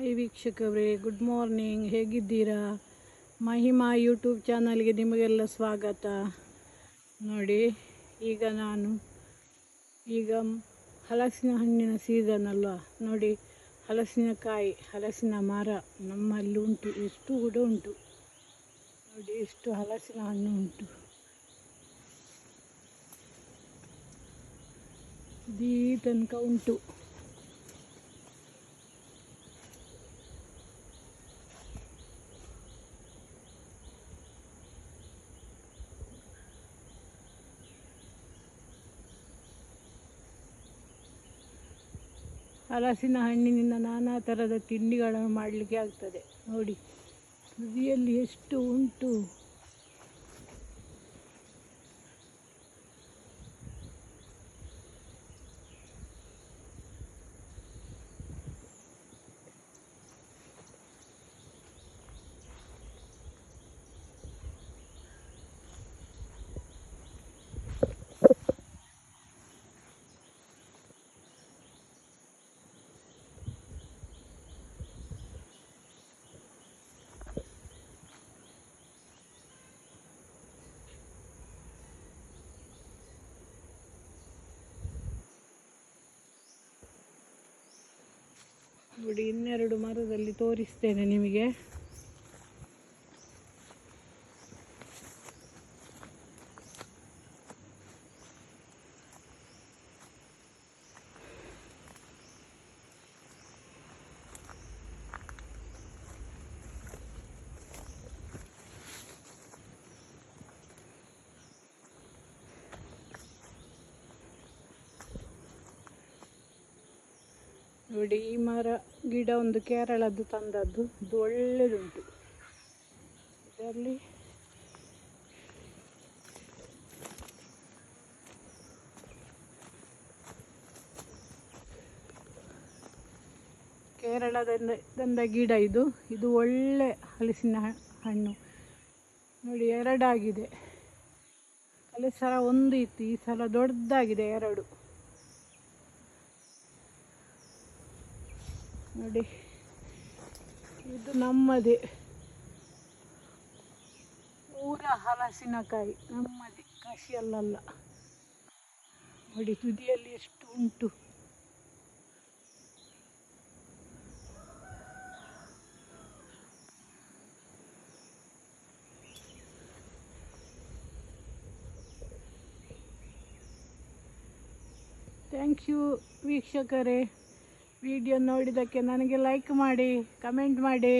Hi ವೀಕ್ಷಕರೇ, good morning. ಹೇಗಿದ್ದೀರಾ? Mahima YouTube ಚಾನಲ್ಗೆ ನಿಮಗೆಲ್ಲ ಸ್ವಾಗತ. ನೋಡಿ, ಈಗ ಹಲಸಿನ ಹಣ್ಣಿನ ಸೀಸನ್ ಅಲ್ವಾ. ನೋಡಿ, ಹಲಸಿನಕಾಯಿ, ಹಲಸಿನ ಮರ ನಮ್ಮಲ್ಲಿ ಉಂಟು. ಎಷ್ಟು ಕೂಡ ಉಂಟು ನೋಡಿ, ಎಷ್ಟು ಹಲಸಿನ ಹಣ್ಣು ಉಂಟು. ಇದೀ ತನಕ ಉಂಟು. ಹಲಸಿನ ಹಣ್ಣಿನಿಂದ ನಾನಾ ಥರದ ತಿಂಡಿಗಳನ್ನು ಮಾಡಲಿಕ್ಕೆ ಆಗ್ತದೆ. ನೋಡಿ, ತುದಿಯಲ್ಲಿ ಎಷ್ಟು ಉಂಟು. ನೋಡಿ, ಇನ್ನೆರಡು ಮರದಲ್ಲಿ ತೋರಿಸ್ತೇನೆ ನಿಮಗೆ. ನೋಡಿ, ಈ ಗಿಡ ಒಂದು ಕೇರಳದ್ದು ತಂದದ್ದು. ಇದು ಒಳ್ಳೆದುಂಟು. ಇದರಲ್ಲಿ ಕೇರಳದಿಂದ ಗಿಡ ಇದು ಒಳ್ಳೆ ಹಲಸಿನ ಹಣ್ಣು. ನೋಡಿ, ಎರಡಾಗಿದೆ. ಕಳೆದ ಸಲ ಒಂದು ಇತ್ತು, ಈ ಸಲ ದೊಡ್ಡದಾಗಿದೆ ಎರಡು. ನೋಡಿ, ಇದು ನಮ್ಮದೇ ಊರ ಹಲಸಿನಕಾಯಿ, ನಮ್ಮದೇ, ಕೃಷಿಯಲ್ಲ. ನೋಡಿ, ತುದಿಯಲ್ಲಿ ಎಷ್ಟು ಉಂಟು. ಥ್ಯಾಂಕ್ ಯು ವೀಕ್ಷಕರೇ. ವಿಡಿಯೋ ನೋಡಿದ್ದಕ್ಕೆ ನನಗೆ ಲೈಕ್ ಮಾಡಿ, ಕಮೆಂಟ್ ಮಾಡಿ.